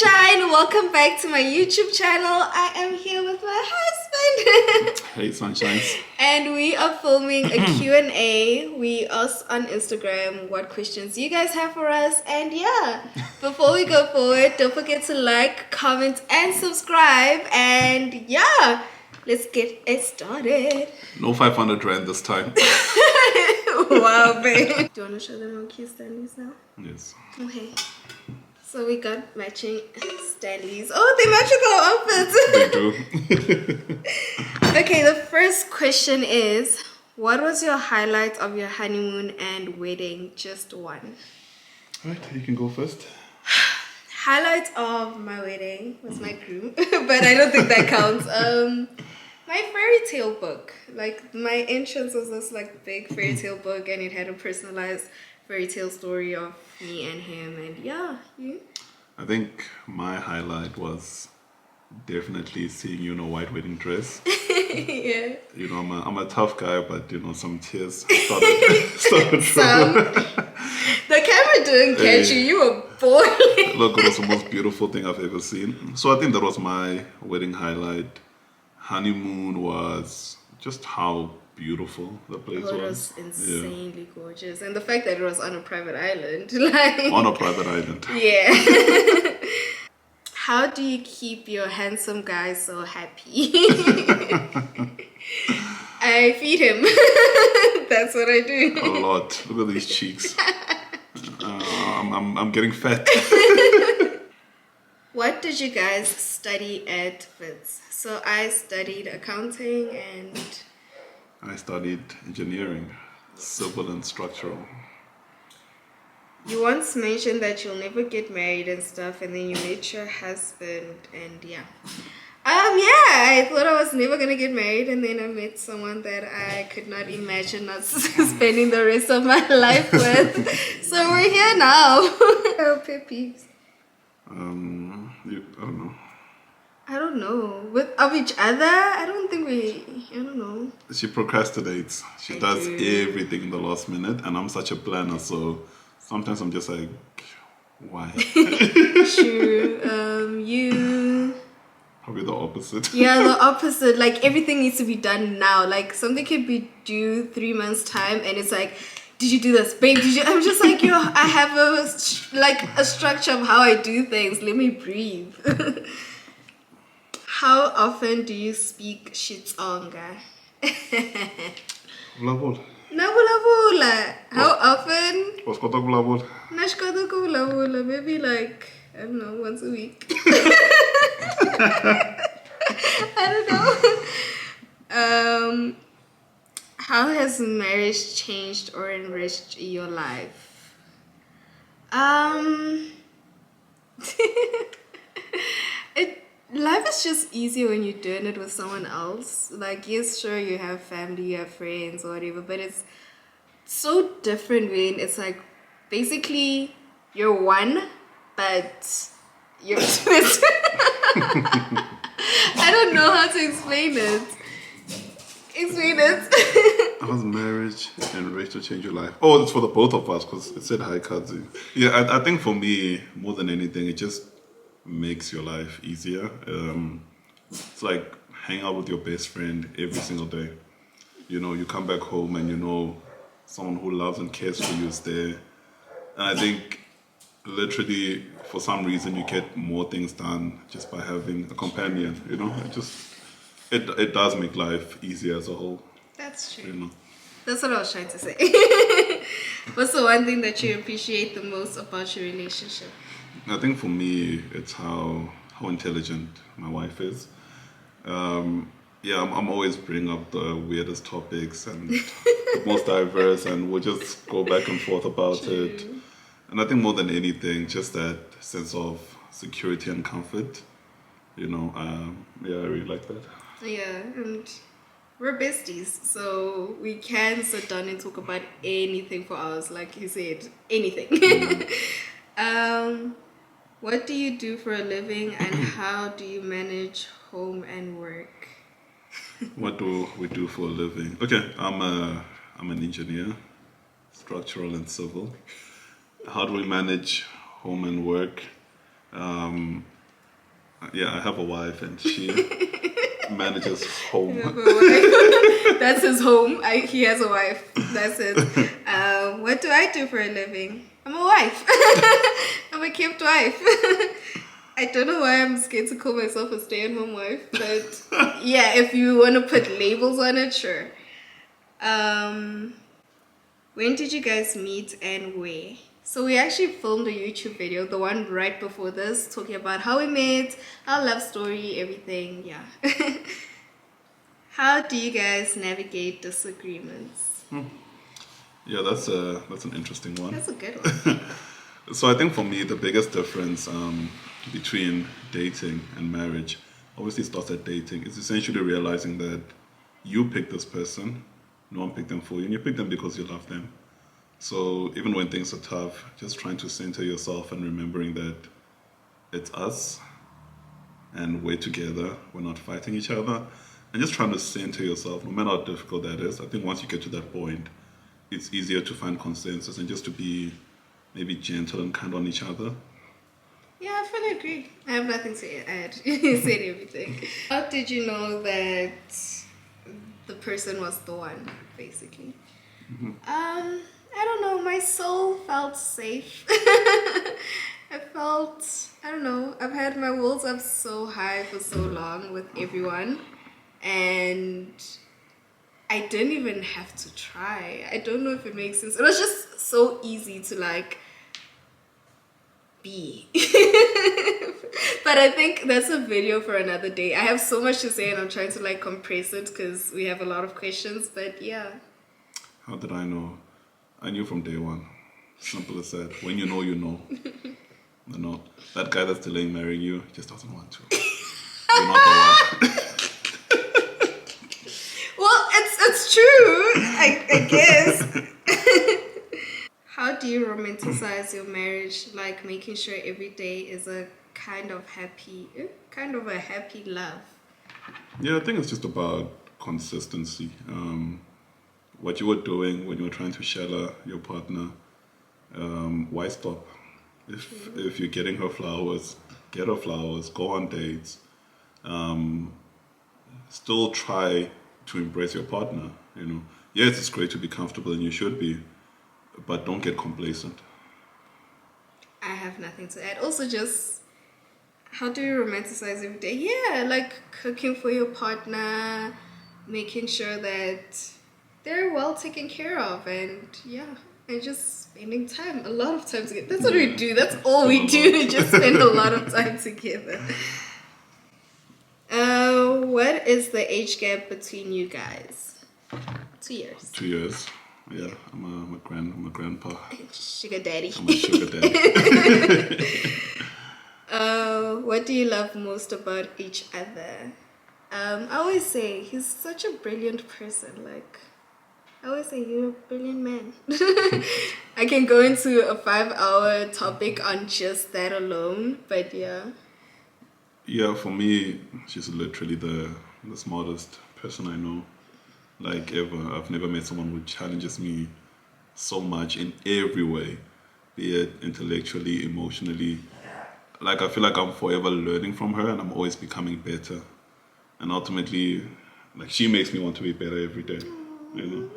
sunshine, welcome back to my YouTube channel. I am here with my husband. Hey sunshines. And we are filming a Q&A. We asked on Instagram what questions you guys have for us. And yeah, before we go forward, don't forget to like, comment and subscribe. And yeah, let's get it started. No 500 rand this time. Wow, babe. Do you want to show them our cute standees now? Yes. Okay. So we got matching standees. Oh, they match with our outfits. They do. Okay, the first question is, what was your highlight of your honeymoon and wedding? Just one. Alright, you can go first. Highlight of my wedding was my groom, but I don't think that counts. My fairy tale book. Like, my entrance was this like big fairy tale book, and it had a personalized fairy tale story of me and him. And yeah, you? I think my highlight was definitely seeing you in a white wedding dress. Yeah. You know, I'm a tough guy, but you know, some tears started Some. The camera didn't catch you. You were boiling. Look, it was the most beautiful thing I've ever seen. So I think that was my wedding highlight. Honeymoon was just how beautiful the place was. It was insanely gorgeous. And the fact that it was on a private island. Like, on a private island. Yeah. How do you keep your handsome guy so happy? I feed him. That's what I do. A lot. Look at these cheeks. I'm getting fat. What did you guys study at Wits? So I studied accounting and I studied engineering, civil and structural. you once mentioned that you'll never get married and stuff, and then you met your husband, and yeah. I thought I was never gonna get married, and then I met someone that I could not imagine not spending the rest of my life with. So we're here now. Oh, pippies. I don't know. Of each other? I don't know. She procrastinates. She does everything in the last minute, and I'm such a planner, so sometimes I'm just like, why? True. You... Probably the opposite. Yeah, the opposite. Like, everything needs to be done now. Like, something could be due 3 months' time, and it's like, did you do this? Babe, did you? I'm just like, I have a structure of how I do things. Let me breathe. How often do you speak Xitsonga? Vulavula. Vulavula. How often? Was kota vulavula? Na swi kota ku vulavula. Maybe like, I don't know, once a week. I don't know. How has marriage changed or enriched your life? Life is just easier when you're doing it with someone else. Like, yes, sure, you have family, you have friends or whatever, but it's so different when it's like, basically, you're one, but you're split. I don't know how to explain it. Explain it. How's marriage enriched or changed your life? Oh, it's for the both of us, because it said hi, Makhadzi. Yeah, I think for me, more than anything, it just makes your life easier. It's like hang out with your best friend every single day. You know, you come back home and you know someone who loves and cares for you is there. And I think literally for some reason you get more things done just by having a companion. You know, it does make life easier as a whole. That's true. You know. That's what I was trying to say. What's the one thing that you appreciate the most about your relationship? I think for me, it's how intelligent my wife is. I'm always bringing up the weirdest topics and the most diverse, and we'll just go back and forth about it. And I think more than anything, just that sense of security and comfort. You know, I really like that. Yeah, and we're besties, so we can sit down and talk about anything for hours, like you said, anything. What do you do for a living, and how do you manage home and work? What do we do for a living? Okay, I'm an engineer, structural and civil. How do we manage home and work? Yeah, I have a wife and she manages home. That's his home. He has a wife. That's it. What do I do for a living? I'm a wife. I'm a kept wife. I don't know why I'm scared to call myself a stay-at-home wife, but yeah, if you want to put labels on it, sure. When did you guys meet and where? So we actually filmed a YouTube video, the one right before this, talking about how we met, our love story, everything, yeah. How do you guys navigate disagreements? Yeah, that's an interesting one. That's a good one. So I think for me, the biggest difference between dating and marriage obviously starts at dating. It's essentially realizing that you pick this person, no one picked them for you, and you pick them because you love them. So even when things are tough, just trying to center yourself and remembering that it's us and we're together, we're not fighting each other, and just trying to center yourself, no matter how difficult that is. I think once you get to that point, it's easier to find consensus and just to be maybe gentle and kind on each other. Yeah, I fully agree. I have nothing to add. You said everything. How did you know that the person was the one, basically? I don't know. My soul felt safe. I don't know. I've had my walls up so high for so long with everyone, and I didn't even have to try. I don't know if it makes sense. It was just so easy to like be. But I think that's a video for another day. I have so much to say and I'm trying to like compress it because we have a lot of questions, but yeah. How did I know? I knew from day one. Simple as that. When you know, you know. You know, that guy that's delaying marrying you just doesn't want to. You're not the one. Well, it's true, I guess. How do you romanticize your marriage? Like making sure every day is a kind of a happy love. Yeah, I think it's just about consistency. What you were doing when you were trying to shelter your partner, why stop? If you're getting her flowers, get her flowers, go on dates. Still try to embrace your partner, you know. Yes, it's great to be comfortable and you should be, but don't get complacent. I have nothing to add. Also, just how do you romanticize every day? Yeah, like cooking for your partner, making sure that they're well taken care of, and yeah, and just spending time, a lot of time together. That's what we do. That's all we do. We just spend a lot of time together. What is the age gap between you guys? 2 years. 2 years. Yeah, I'm a grandpa. Sugar daddy. I'm a sugar daddy. What do you love most about each other? I always say he's such a brilliant person. Like, I always say you're a brilliant man. I can go into a 5-hour topic on just that alone, but yeah. Yeah, for me, she's literally the smartest person I know. Like ever. I've never met someone who challenges me so much in every way, be it intellectually, emotionally. Like I feel like I'm forever learning from her and I'm always becoming better. And ultimately, like she makes me want to be better every day. You know?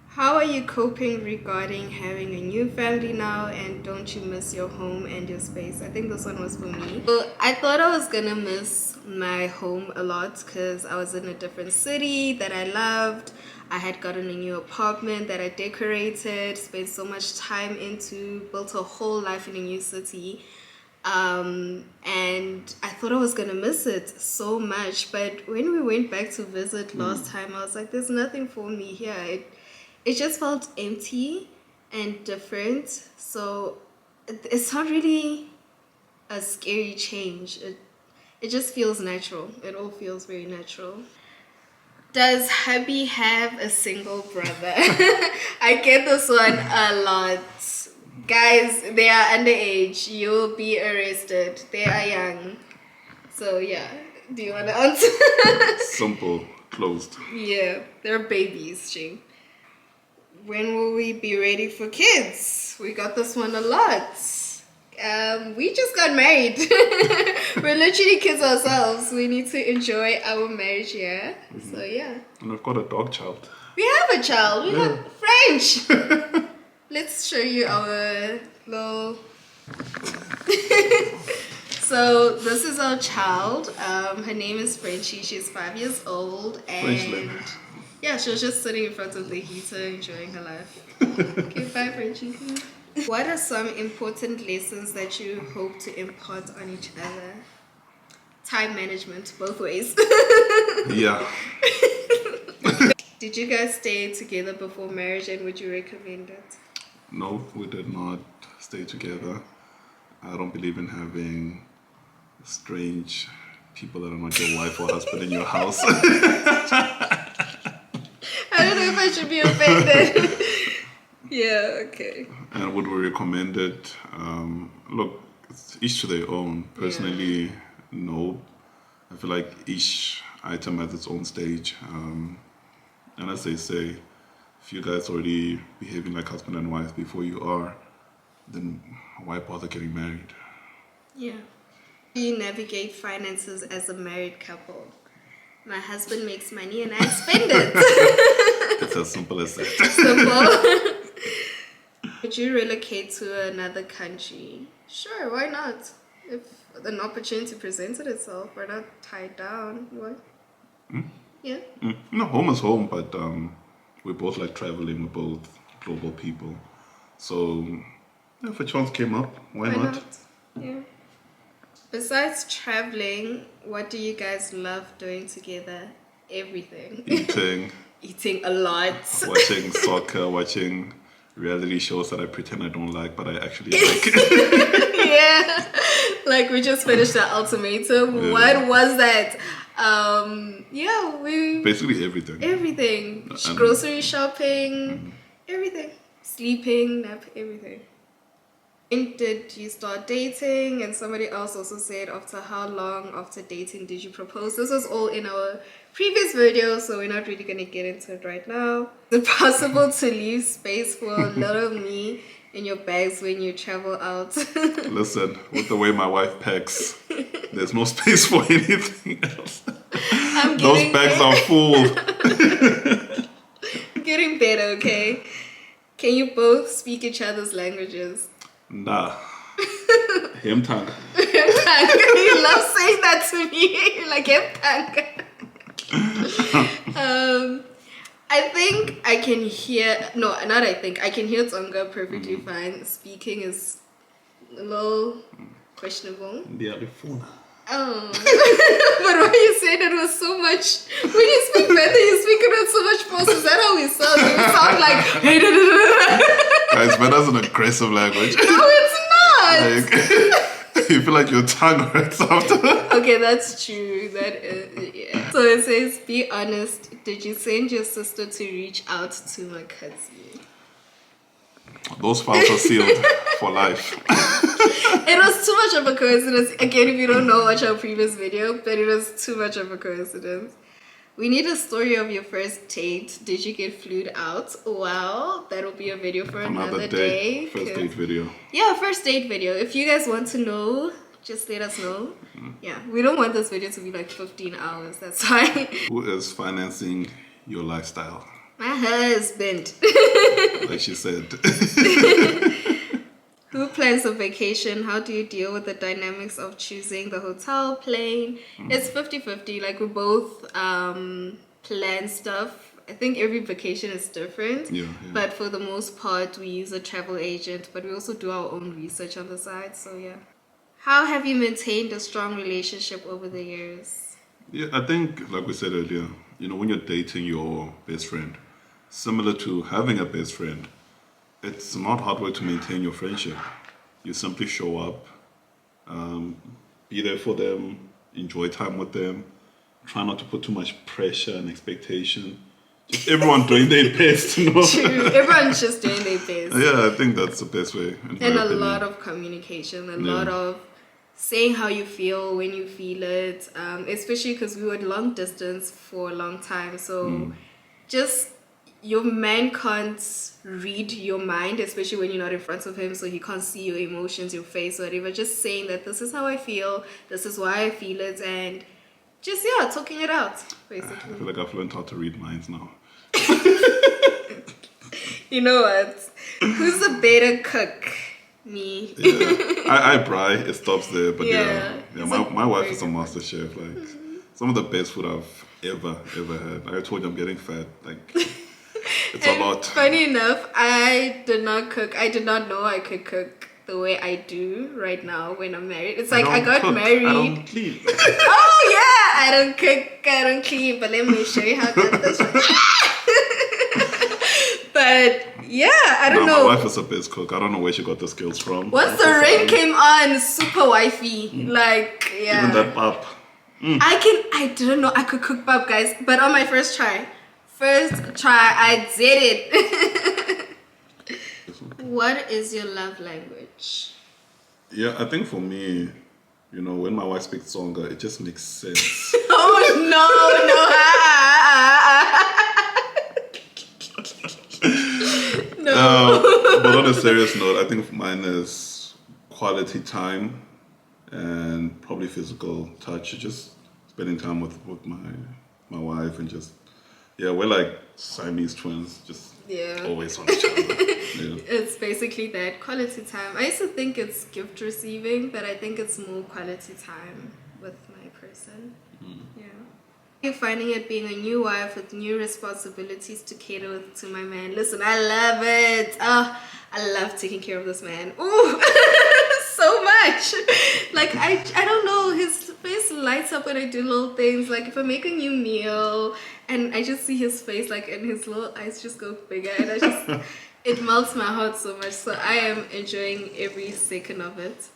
How are you coping regarding having a new family now, and don't you miss your home and your space? I think this one was for me. Well, I thought I was gonna miss my home a lot because I was in a different city that I loved. I had gotten a new apartment that I decorated, spent so much time into, built a whole life in a new city. And I thought I was gonna miss it so much, but when we went back to visit last time, I was like, there's nothing for me here. It just felt empty and different, so it's not really a scary change. It just feels natural. It all feels very natural. Does hubby have a single brother? I get this one a lot. Guys, they are underage. You'll be arrested. They are young. So yeah, do you want to answer? Simple, closed. Yeah, they're babies, Jing. When will we be ready for kids? We got this one a lot. We just got married. We're literally kids ourselves. We need to enjoy our marriage year. So yeah. And I've got a dog child. We have a child. We have French. Let's show you our little. So this is our child. Her name is Frenchie. She's 5 years old, and yeah, she was just sitting in front of the heater enjoying her life. Okay, bye, Frenchie. What are some important lessons that you hope to impart on each other? Time management, both ways. Yeah. Did you guys stay together before marriage, and would you recommend it? No, we did not stay together. I don't believe in having strange people that are not your wife or husband in your house. I don't know if I should be offended. Yeah, okay. And would we recommend it? Look, it's each to their own. Personally, no. I feel like each item has its own stage. And as they say, if you guys already behaving like husband and wife before you are, then why bother getting married? Yeah. Do you navigate finances as a married couple? My husband makes money and I spend it. It's as simple as that. Simple. Would you relocate to another country? Sure, why not? If an opportunity presents itself, we're not tied down. What? Yeah. No, home is home, but we both like traveling. We're both global people. So if a chance came up, why not? Yeah. Besides traveling, what do you guys love doing together? Everything. Eating. Eating a lot. Watching soccer, watching reality shows that I pretend I don't like, but I actually like. Yeah. Like we just finished the ultimatum. Yeah. What was that? We basically everything. Everything. Grocery shopping, everything. Sleeping, nap, everything. When did you start dating? And somebody else also said, after how long after dating did you propose? This was all in our previous video, so we're not really going to get into it right now. Is it possible to leave space for a little me in your bags when you travel out? Listen, with the way my wife packs, there's no space for anything else. Those bags are full. I'm getting better, okay? Can you both speak each other's languages? Nah. Hemtanga. You love saying that to me. You're like, Hemtanga. I think I can hear, I can hear Tsonga perfectly fine. Speaking is a little questionable. Oh. But when you said it was so much, when you speak better, you speak it with so much force. Is that how we sound? We sound like, guys, better's an aggressive language. No, it's not. Like, you feel like your tongue hurts after. Okay, that's true. That is, yeah. So it says, be honest. Did you send your sister to reach out to Makhadzi? Those files are sealed for life. It was too much of a coincidence. Again, if you don't know, watch our previous video, but it was too much of a coincidence. We need a story of your first date. Did you get flued out? Well, that'll be a video for another day. First date video. Yeah, first date video. If you guys want to know, just let us know. Yeah, we don't want this video to be like 15 hours. That's why. Who is financing your lifestyle? My husband. Like she said. Who plans a vacation? How do you deal with the dynamics of choosing the hotel, plane? It's 50-50. Like we both plan stuff. I think every vacation is different. Yeah. But for the most part, we use a travel agent. But we also do our own research on the side. So yeah. How have you maintained a strong relationship over the years? Yeah, I think, like we said earlier, when you're dating your best friend, similar to having a best friend, it's not hard work to maintain your friendship. You simply show up, be there for them, enjoy time with them, try not to put too much pressure and expectation. Just everyone doing their best, True. Everyone's just doing their best. Yeah, I think that's the best way. And a lot of communication, a lot of saying how you feel when you feel it, especially because we were long distance for a long time. So just your man can't read your mind, especially when you're not in front of him, so he can't see your emotions, your face, whatever. Just saying that this is how I feel, this is why I feel it, and just, yeah, talking it out, I basically. feel like I've learned how to read minds now. You know what? Who's a better cook? Me. Yeah. I braai, it stops there, but Yeah, yeah, he's my wife very is a good master chef. Like, some of the best food I've ever had. I told you I'm getting fat. Like, it's a lot. Funny enough, I did not cook. I did not know I could cook the way I do right now when I'm married. It's like I got cook, married. I don't clean. Oh yeah, I don't cook, I don't clean, but let me show you how good this is. But yeah, I don't know. My wife is the best cook. I don't know where she got the skills from. Once the rain came on, super wifey. Like, yeah. Even that pap. I didn't know I could cook pap, guys, but on my first try, I did it. What is your love language? Yeah, I think for me, when my wife speaks Tsonga, it just makes sense. Oh no. No. But on a serious note, I think mine is quality time and probably physical touch. Just spending time with my wife and just, yeah, we're like Siamese twins, just always on each other. Yeah. It's basically that quality time. I used to think it's gift receiving, but I think it's more quality time with my person. Yeah. You're finding it being a new wife with new responsibilities to cater to my man. Listen, I love it. Oh, I love taking care of this man. Ooh, so much. Like, I don't know, his face lights up when I do little things. Like, if I make a new meal and I just see his face, like, and his little eyes just go bigger, and I just, it melts my heart so much. So I am enjoying every second of it.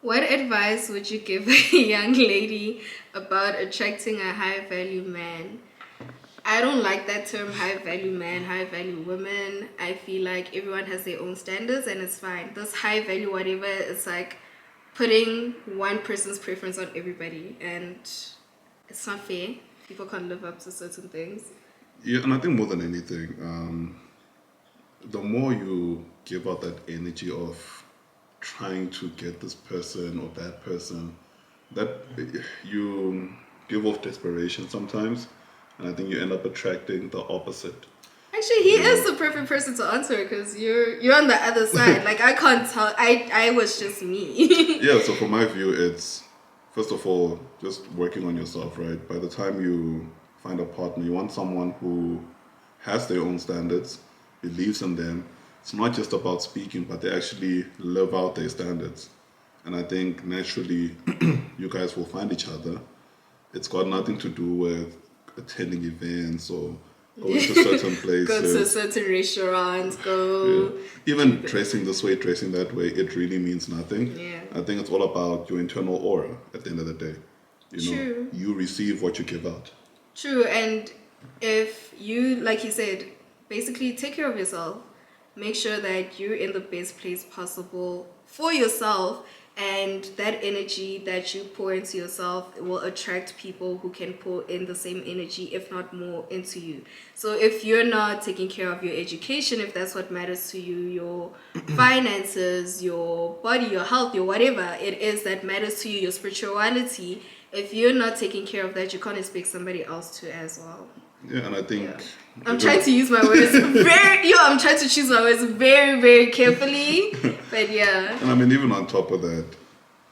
What advice would you give a young lady about attracting a high value man? I don't like that term, high value man, high value woman. I feel like everyone has their own standards and it's fine. This high value whatever, it's like putting one person's preference on everybody, and it's not fair. People can't live up to certain things. Yeah, and I think more than anything, the more you give out that energy of trying to get this person or that person, that you give off desperation sometimes, and I think you end up attracting the opposite. Actually, he is the perfect person to answer because you're on the other side. Like, I can't tell. I was just me. Yeah, so from my view, it's first of all just working on yourself, right? By the time you find a partner, you want someone who has their own standards, believes in them. It's not just about speaking, but they actually live out their standards. And I think naturally you guys will find each other. It's got nothing to do with attending events or going to certain places. Go to certain restaurants, Yeah. Even dressing this way, dressing that way, it really means nothing. Yeah. I think it's all about your internal aura at the end of the day. True. You receive what you give out. True, and if you, like you said, basically take care of yourself, make sure that you're in the best place possible for yourself, and that energy that you pour into yourself will attract people who can pour in the same energy, if not more, into you. So if you're not taking care of your education, if that's what matters to you, your finances, your body, your health, your whatever it is that matters to you, your spirituality, if you're not taking care of that, you can't expect somebody else to as well. Yeah, and I think I'm trying to use my words I'm trying to choose my words very, very carefully. But yeah. And I mean, even on top of that,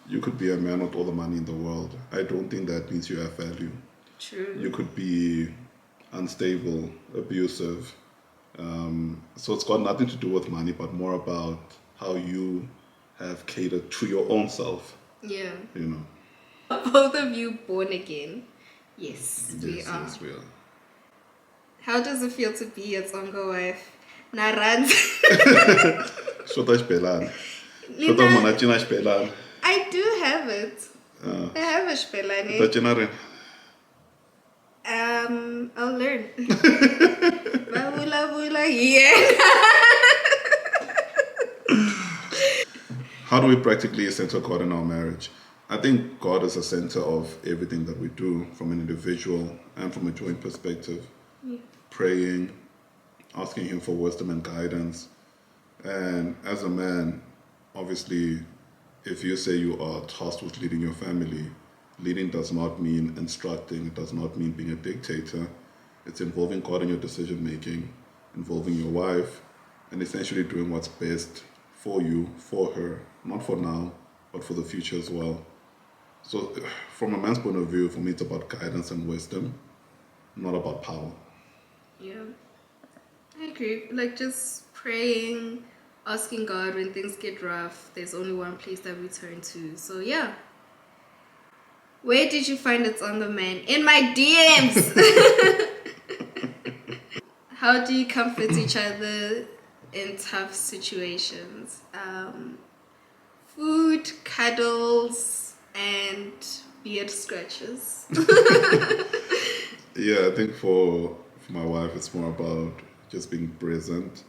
you could be a man with all the money in the world. I don't think that means you have value. True. You could be unstable, abusive. So it's got nothing to do with money, but more about how you have catered to your own self. Yeah. Both of you born again? Yes, we are. Yes, we are. How does it feel to be a Tsonga wife? Narad. I do have it. I have a spelane. I'll learn. Yeah. How do we practically center God in our marriage? I think God is the center of everything that we do, from an individual and from a joint perspective. Yeah. Praying, asking him for wisdom and guidance. And as a man, obviously, if you say you are tasked with leading your family, leading does not mean instructing, it does not mean being a dictator. It's involving God in your decision making, involving your wife, and essentially doing what's best for you, for her, not for now, but for the future as well. So, from a man's point of view, for me, it's about guidance and wisdom, not about power. Yeah, I agree. Like just praying, asking God when things get rough. There's only one place that we turn to. So yeah. Where did you find It's on the Man? In my DMs. How do you comfort each other in tough situations? Food, cuddles, and beard scratches. Yeah, I think for my wife, it's more about just being present.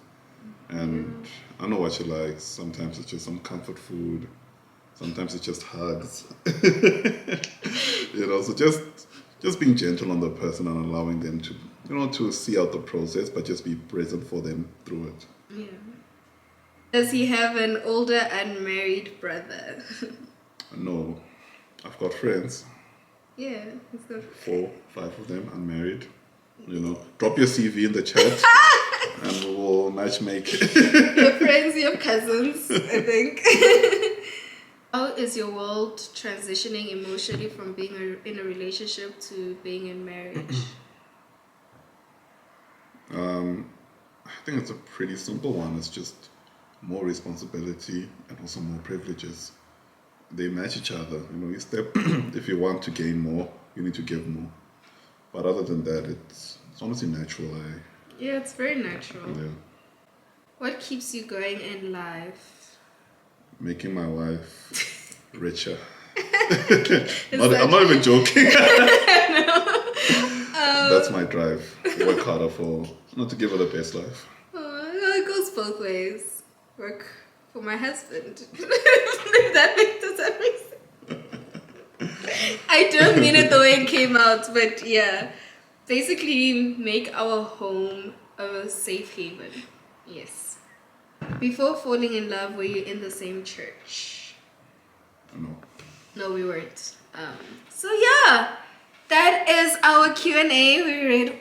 And I know what she likes. Sometimes it's just some comfort food. Sometimes it's just hugs. So just being gentle on the person and allowing them to, to see out the process, but just be present for them through it. Yeah. Does he have an older unmarried brother? No, I've got friends. Yeah, he's got 4, 5 of them unmarried. Drop your CV in the chat and we will matchmake. Your friends, your cousins, I think. How is your world transitioning emotionally from being in a relationship to being in marriage? I think it's a pretty simple one. It's just more responsibility and also more privileges. They match each other. You step if you want to gain more, you need to give more. But other than that, it's honestly natural. Yeah, it's very natural. Yeah. What keeps you going in life? Making my life richer. I'm not even joking. That's my drive. Work harder not to give her the best life. It goes both ways. Work for my husband. Does that make sense? I don't mean it the way it came out, but yeah. Basically, make our home a safe haven. Yes. Before falling in love, were you in the same church? No. No, we weren't. So yeah, that is our Q&A. We read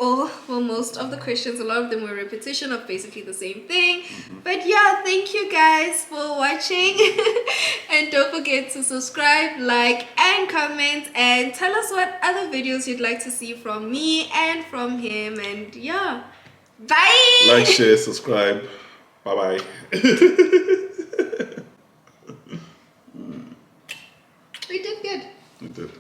most of the questions. A lot of them were repetition of basically the same thing. But yeah, thank you guys for watching. And don't forget to subscribe, like, and comment. And tell us what other videos you'd like to see from me and from him. And yeah, bye! Like, share, subscribe. Bye-bye. We did good. We did.